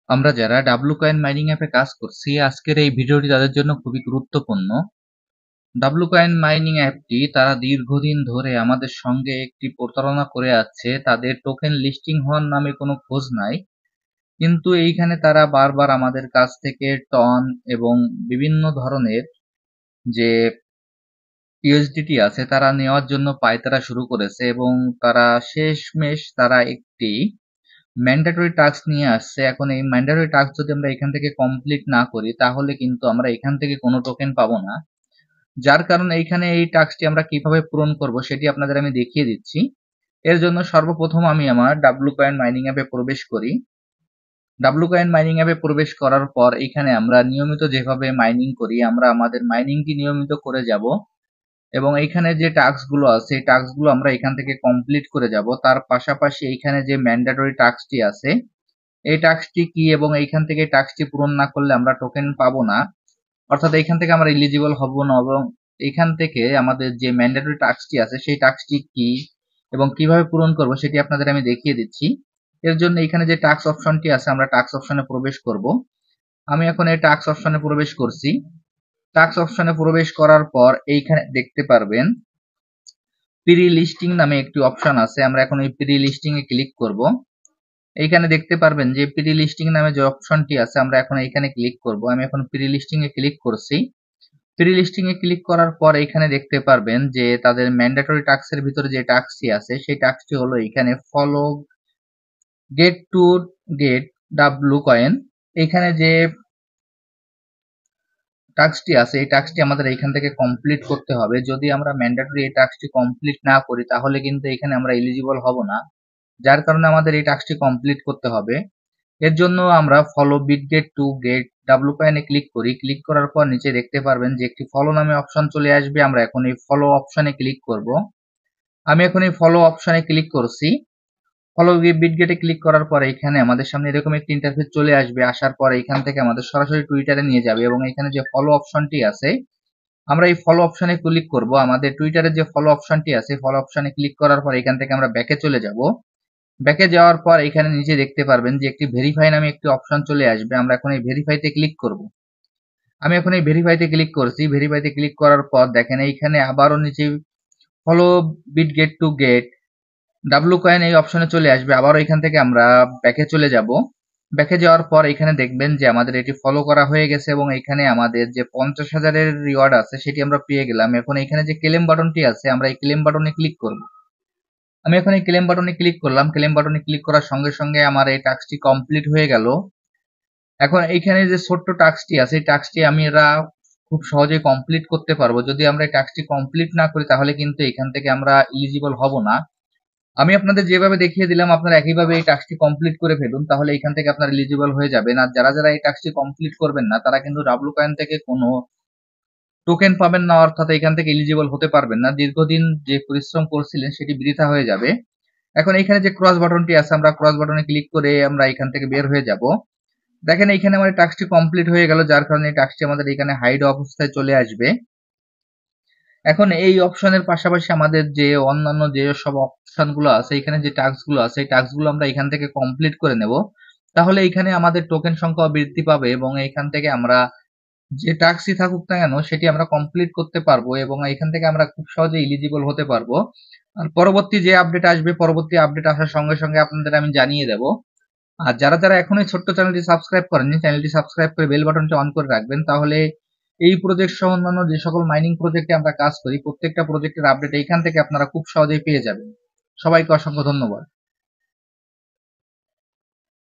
আমরা যারা W coin mining অ্যাপে কাজ করছি, আজকের এই ভিডিওটি তাদের জন্য খুবই গুরুত্বপূর্ণ। ডাব্লু কয়েন মাইনিং অ্যাপটি তারা দীর্ঘদিন ধরে আমাদের সঙ্গে একটি প্রতারণা করে আসছে। তাদের টোকেন লিস্টিং হওয়ার নামে কোনো খোঁজ নাই। কিন্তু এইখানে তারা বারবার আমাদের কাছ থেকে টন এবং বিভিন্ন ধরনের যে ইউএসডিটি আছে তারা নেওয়ার জন্য পায়তারা শুরু করেছে এবং তারা শেষমেশ তারা একটি ম্যান্ডেটরি টাস্ক নিয়ে আসছে। এখন এই ম্যান্ডেটরি টাস্ক যদি আমরা এখান থেকে কমপ্লিট না করি তাহলে কিন্তু আমরা এখান থেকে কোনো টোকেন পাবো না। যার কারণে এইখানে এই টাস্কটি আমরা কিভাবে পূরণ করব সেটি আপনাদের আমি দেখিয়ে দিচ্ছি। এর জন্য সর্বপ্রথম আমি আমার ডাব্লু কয়েন মাইনিং অ্যাপে প্রবেশ করি। ডাব্লু কয়েন মাইনিং অ্যাপে প্রবেশ করার পর এখানে আমরা নিয়মিত যেভাবে মাইনিং করি আমরা আমাদের মাইনিংটি নিয়মিত করে যাব এবং এইখানে যে টাস্কগুলো আছে এই টাস্কগুলো আমরা এখান থেকে কমপ্লিট করে যাব। তার পাশাপাশি এইখানে যে ম্যান্ডেটরি টাস্কটি আছে এই টাস্কটি কি এবং এইখান থেকে টাস্কটি পূরণ না করলে আমরা টোকেন পাবো না, অর্থাৎ এইখান থেকে আমরা এলিজিবল হব না। এবং এইখান থেকে আমাদের যে ম্যান্ডেটরি টাস্কটি আছে সেই টাস্কটি কি এবং কিভাবে পূরণ করব সেটি আপনাদের আমি দেখিয়ে দিচ্ছি। এর জন্য এখানে যে টাস্ক অপশনটি আছে আমরা টাস্ক অপশনে প্রবেশ করব। আমি এখন এই টাস্ক অপশনে প্রবেশ করছি। টাস্ক অপশনে প্রবেশ করার পর এইখানে দেখতে পারবেন প্রি লিস্টিং নামে একটি অপশন আছে। আমরা এখন এই প্রি লিস্টিং এ ক্লিক করব। এইখানে দেখতে পারবেন যে প্রি লিস্টিং নামে যে অপশনটি আছে আমরা এখন এইখানে ক্লিক করব। আমি এখন প্রি লিস্টিং এ ক্লিক করছি। প্রি লিস্টিং এ ক্লিক করার পর এখানে দেখতে পারবেন যে তাদের ম্যান্ডেটরি টাস্কের ভিতরে যে টাস্কটি আছে সেই টাস্কটি হলো এখানে follow get to get W coin. এখানে যে টাস্কটি আছে এই টাস্কটি আমাদের এইখান থেকে কমপ্লিট করতে হবে। যদি আমরা ম্যান্ডেটরি এই টাস্কটি কমপ্লিট না করি তাহলে কিন্তু এখানে আমরা এলিজিবল হব না। যার কারণে আমাদের এই টাস্কটি কমপ্লিট করতে হবে। এর জন্য আমরা follow bit get to get W কয়েনে ক্লিক করি। ক্লিক করার পর নিচে দেখতে পারবেন যে একটি ফলো নামে অপশন চলে আসবে। আমরা এখন এই ফলো অপশনে ক্লিক করব। আমি এখন এই ফলো অপশনে ক্লিক করছি। ফলো বিট গেটে ক্লিক করার পরে এখানে আমাদের সামনে এরকম একটি ইন্টারফেস চলে আসবে। আসার পর এখান থেকে আমাদের সরাসরি টুইটারে নিয়ে যাবে এবং এখানে যে ফলো অপশনটি আছে আমরা এই ফলো অপশনে ক্লিক করব। আমাদের টুইটারে যে ফলো অপশনটি আছে ফলো অপশনে ক্লিক করার পর এখান থেকে আমরা ব্যাকে চলে যাব। ব্যাকে যাওয়ার পর এখানে নিচে দেখতে পারবেন যে একটি ভেরিফাই নামে একটি অপশন চলে আসবে। আমরা এখন এই ভেরিফাইতে ক্লিক করব। আমি এখন এই ভেরিফাইতে ক্লিক করছি। ভেরিফাইতে ক্লিক করার পর দেখেন এইখানে আবারও নিচে follow bit get to get W coin এই অপশনে চলে আসবে। আবারও এখান থেকে আমরা ব্যাকে চলে যাব। ব্যাকে যাওয়ার পর এখানে দেখবেন যে আমাদের এটি ফলো করা হয়ে গেছে এবং এখানে আমাদের যে 50,000-এর রিওয়ার্ড আছে সেটি আমরা পেয়ে গেলাম। এখন এখানে যে ক্লেম বাটনটি আছে আমরা এই ক্লেম বাটনে ক্লিক করব। আমি এখন এই ক্লেম বাটনে ক্লিক করলাম। ক্লেম বাটনে ক্লিক করার সঙ্গে সঙ্গে আমার এই টাস্কটি কমপ্লিট হয়ে গেল। এখন এইখানে যে ছোট্ট টাস্কটি আছে এই টাস্কটি আমরা খুব সহজেই কমপ্লিট করতে পারবো। যদি আমরা এই টাস্কটি কমপ্লিট না করি তাহলে কিন্তু এখান থেকে আমরা এলিজিবল হব না। আমি আপনাদের যেভাবে দেখিয়ে দিলাম আপনারা একইভাবে এই টাস্কটি কমপ্লিট করে ফেলুন, তাহলে এখান থেকে আপনারা এলিজিবল হয়ে যাবেন। আর যারা যারা এই টাস্কটি কমপ্লিট করবেন না তারা কিন্তু ডাব্লু কয়েন থেকে কোনো টোকেন পাবেন না, অর্থাৎ এখান থেকে এলিজিবল হতে পারবেন না। দীর্ঘদিন যে পরিশ্রম করছিলেন সেটি বৃথা হয়ে যাবে। এখন এখানে যে ক্রস বাটনটি আছে আমরা ক্রস বাটনে ক্লিক করে আমরা এখান থেকে বের হয়ে যাব। দেখেন এইখানে আমার টাস্কটি কমপ্লিট হয়ে গেল, যার কারণে এই টাস্কটি আমাদের এখানে হাইড অবস্থায় চলে আসবে। এখন এই অপশনের পাশাপাশি আমাদের যে অন্যান্য যে সব অপশনগুলো আছে এখানে যে টাস্কগুলো আছে এই টাস্কগুলো আমরা এখান থেকে কমপ্লিট করে নেব। তাহলে এখানে আমাদের টোকেন সংখ্যা বৃদ্ধি পাবে এবং এখান থেকে আমরা যে টাস্কই থাকুক না কেন সেটি আমরা কমপ্লিট করতে পারবো এবং এখান থেকে আমরা খুব সহজে এলিজিবল হতে পারবো। আর পরবর্তী যে আপডেট আসবে পরবর্তী আপডেট আসার সঙ্গে সঙ্গে আপনাদের আমি জানিয়ে দেব। আর যারা যারা এখনো এই ছোট্ট চ্যানেলটি সাবস্ক্রাইব করেননি চ্যানেলটি সাবস্ক্রাইব করে বেল বাটনটি অন করে রাখবেন, তাহলে এই প্রজেক্ট সহ অন্যান্য যে সকল মাইনিং প্রজেক্টে আমরা কাজ করি প্রত্যেকটা প্রজেক্টের আপডেট এইখান থেকে আপনারা খুব সহজেই পেয়ে যাবেন। সবাইকে অসংখ্য ধন্যবাদ।